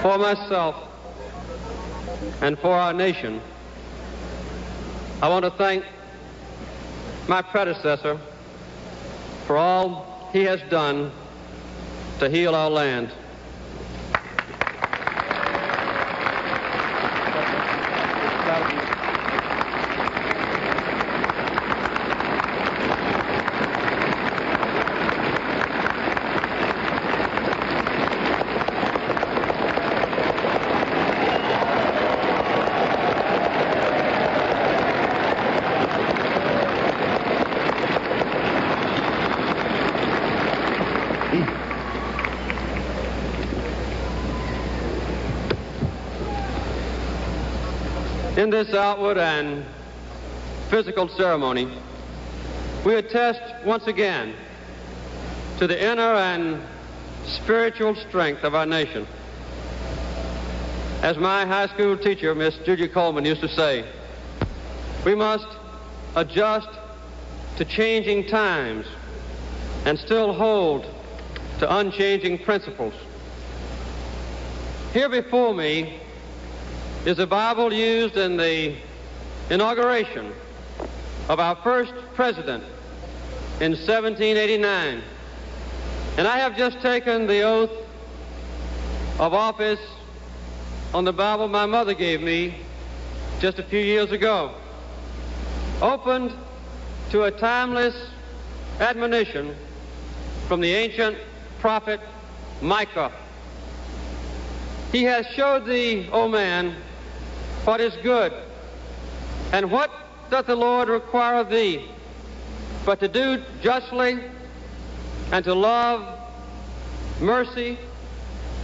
For myself and for our nation, I want to thank my predecessor for all he has done to heal our land. In this outward and physical ceremony, we attest once again to the inner and spiritual strength of our nation. As my high school teacher, Miss Judy Coleman, used to say, we must adjust to changing times and still hold to unchanging principles. Here before me is a Bible used in the inauguration of our first president in 1789. And I have just taken the oath of office on the Bible my mother gave me just a few years ago, opened to a timeless admonition from the ancient prophet Micah. He has showed thee, O man, what is good, and what doth the Lord require of thee, but to do justly, and to love mercy,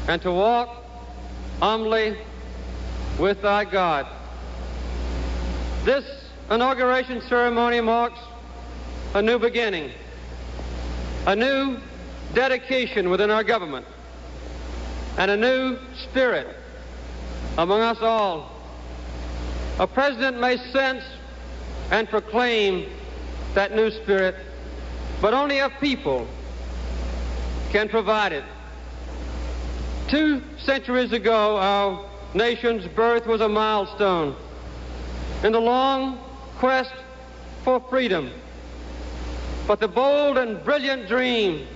and to walk humbly with thy God. This inauguration ceremony marks a new beginning, a new dedication within our government, and a new spirit among us all. A president may sense and proclaim that new spirit, but only a people can provide it. 2 centuries ago, our nation's birth was a milestone in the long quest for freedom. But the bold and brilliant dream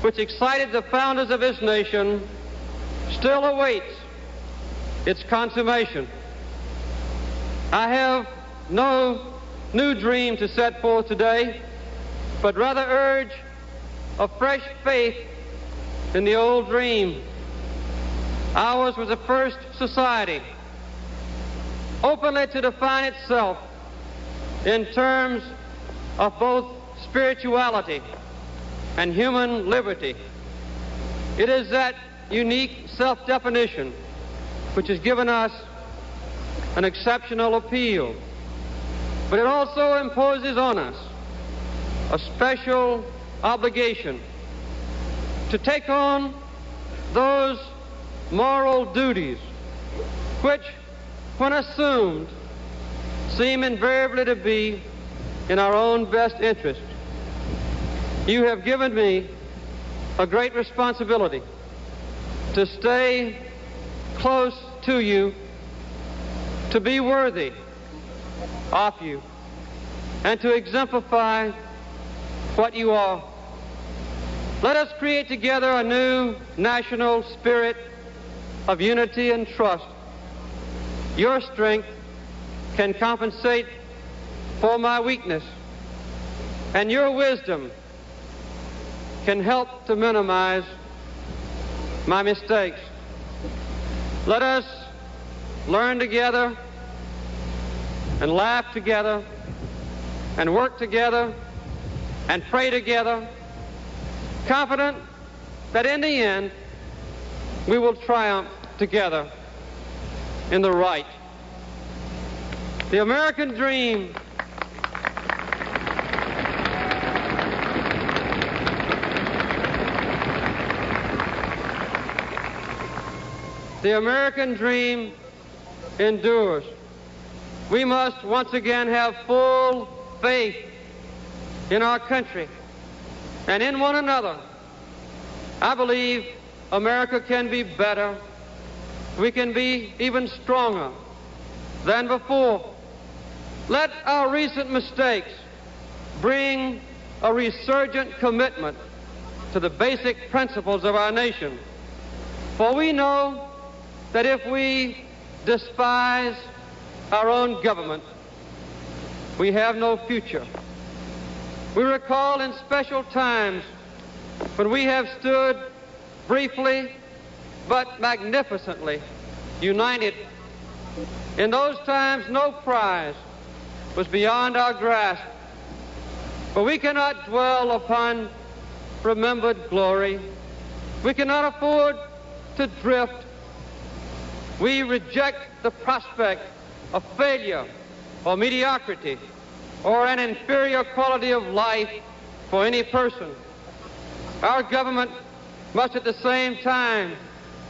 which excited the founders of this nation still awaits its consummation. I have no new dream to set forth today, but rather urge a fresh faith in the old dream. Ours was the first society openly to define itself in terms of both spirituality and human liberty. It is that unique self-definition which has given us an exceptional appeal, but it also imposes on us a special obligation to take on those moral duties which, when assumed, seem invariably to be in our own best interest. You have given me a great responsibility to stay close to you, to be worthy of you, and to exemplify what you are. Let us create together a new national spirit of unity and trust. Your strength can compensate for my weakness, and your wisdom can help to minimize my mistakes. Let us learn together and laugh together and work together and pray together, confident that in the end we will triumph together in the right. The American dream endures. We must once again have full faith in our country and in one another. I believe America can be better we can be even stronger than before. Let our recent mistakes bring a resurgent commitment to the basic principles of our nation. For we know that if we despise our own government, we have no future. We recall in special times when we have stood briefly but magnificently united. In those times, no prize was beyond our grasp. But we cannot dwell upon remembered glory. We cannot afford to drift. We reject the prospect of failure or mediocrity or an inferior quality of life for any person. Our government must at the same time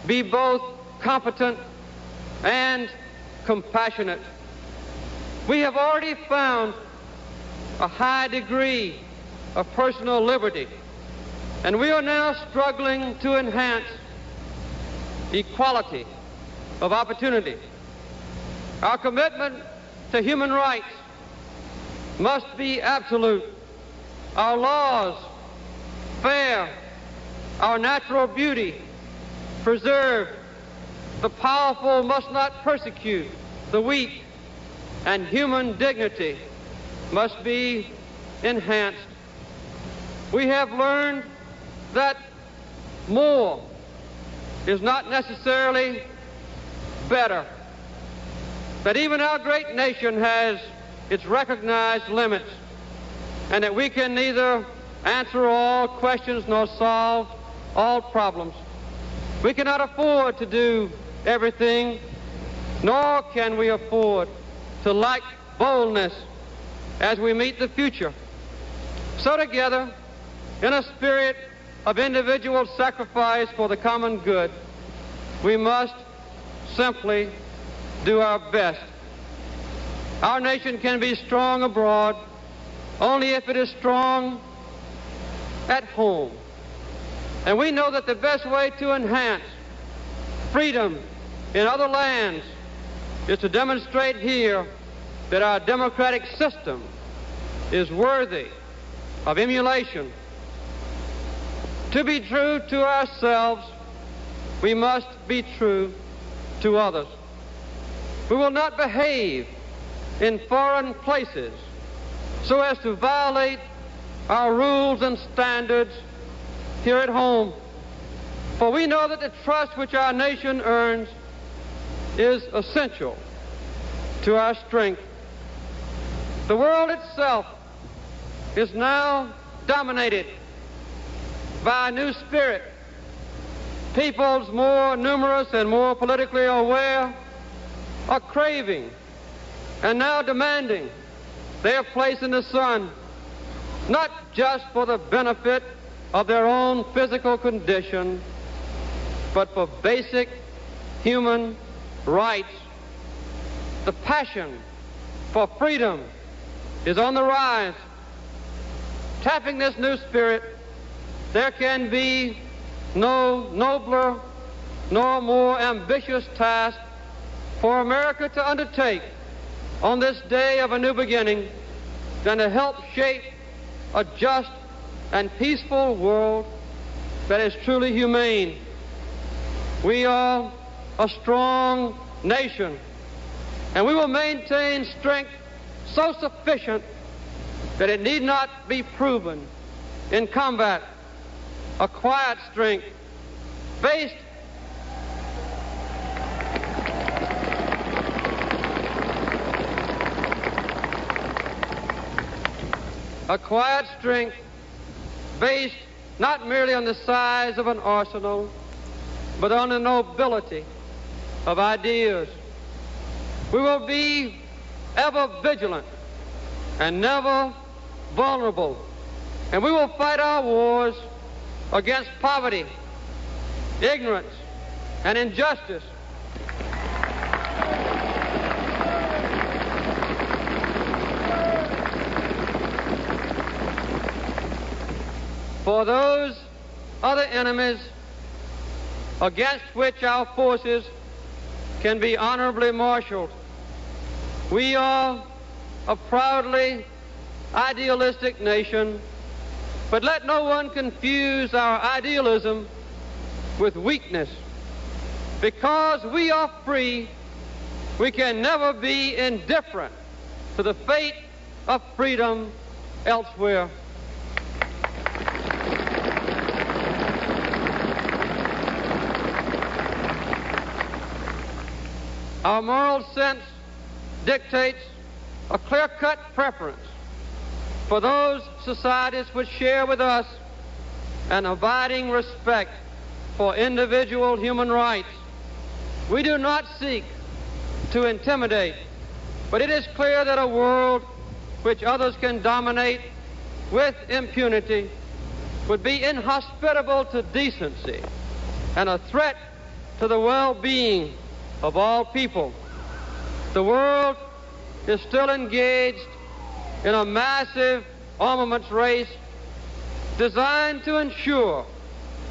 be both competent and compassionate. We have already found a high degree of personal liberty, and we are now struggling to enhance equality of opportunity. Our commitment to human rights must be absolute. Our laws fair, our natural beauty preserved. The powerful must not persecute the weak, and human dignity must be enhanced. We have learned that more is not necessarily better, that even our great nation has its recognized limits, and that we can neither answer all questions nor solve all problems. We cannot afford to do everything, nor can we afford to lack boldness as we meet the future. So together, in a spirit of individual sacrifice for the common good, we must simply do our best. Our nation can be strong abroad only if it is strong at home. And we know that the best way to enhance freedom in other lands is to demonstrate here that our democratic system is worthy of emulation. To be true to ourselves, we must be true to others. We will not behave in foreign places so as to violate our rules and standards here at home. For we know that the trust which our nation earns is essential to our strength. The world itself is now dominated by a new spirit. Peoples more numerous and more politically aware are craving and now demanding their place in the sun, not just for the benefit of their own physical condition, but for basic human rights. The passion for freedom is on the rise. Tapping this new spirit, there can be no nobler nor more ambitious task for America to undertake on this day of a new beginning than to help shape a just and peaceful world that is truly humane. We are a strong nation, and we will maintain strength so sufficient that it need not be proven in combat. A quiet strength based not merely on the size of an arsenal, but on the nobility of ideas. We will be ever vigilant and never vulnerable, and we will fight our wars against poverty, ignorance, and injustice. For those other enemies against which our forces can be honorably marshaled. We are a proudly idealistic nation, but let no one confuse our idealism with weakness. Because we are free, we can never be indifferent to the fate of freedom elsewhere. Our moral sense dictates a clear-cut preference for those societies which share with us an abiding respect for individual human rights. We do not seek to intimidate, but it is clear that a world which others can dominate with impunity would be inhospitable to decency and a threat to the well-being of all people. The world is still engaged in a massive armaments race designed to ensure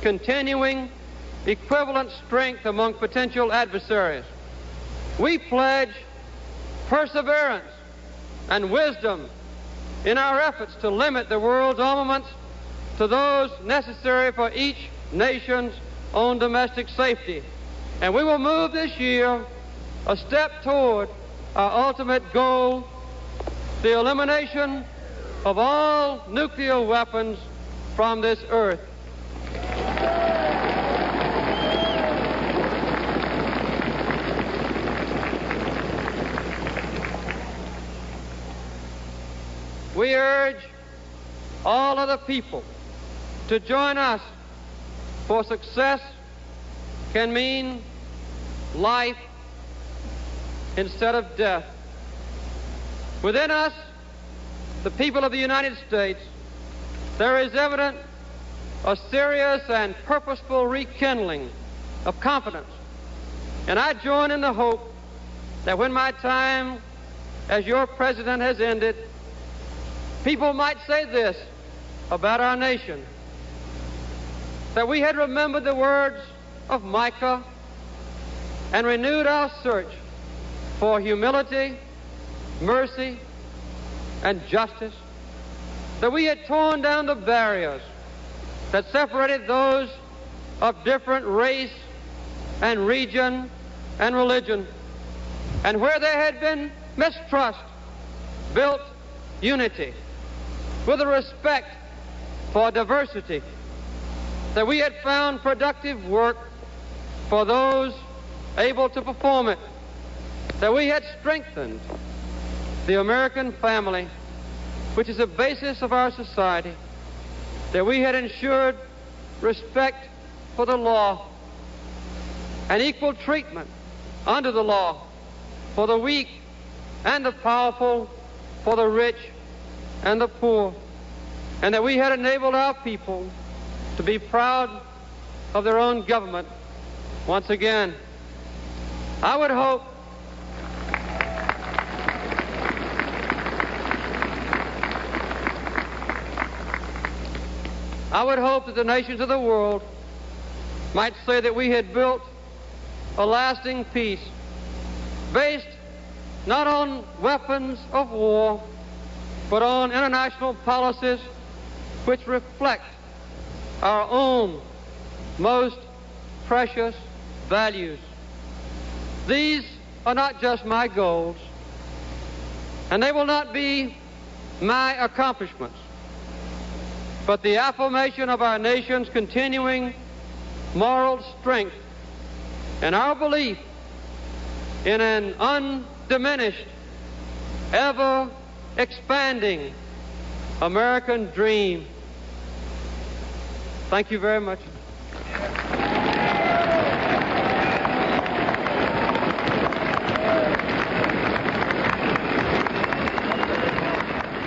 continuing equivalent strength among potential adversaries. We pledge perseverance and wisdom in our efforts to limit the world's armaments to those necessary for each nation's own domestic safety. And we will move this year a step toward our ultimate goal, the elimination of all nuclear weapons from this earth. We urge all other people to join us, for success can mean life instead of death. Within us, the people of the United States, there is evident a serious and purposeful rekindling of confidence. And I join in the hope that when my time as your president has ended, people might say this about our nation, that we had remembered the words of Micah and renewed our search for humility, mercy, and justice, that we had torn down the barriers that separated those of different race and region and religion, and where there had been mistrust, built unity with a respect for diversity, that we had found productive work for those able to perform it, that we had strengthened the American family, which is the basis of our society, that we had ensured respect for the law and equal treatment under the law for the weak and the powerful, for the rich and the poor, and that we had enabled our people to be proud of their own government once again. I would hope that the nations of the world might say that we had built a lasting peace based not on weapons of war, but on international policies which reflect our own most precious values. These are not just my goals, and they will not be my accomplishments, but the affirmation of our nation's continuing moral strength and our belief in an undiminished, ever-expanding American dream. Thank you very much.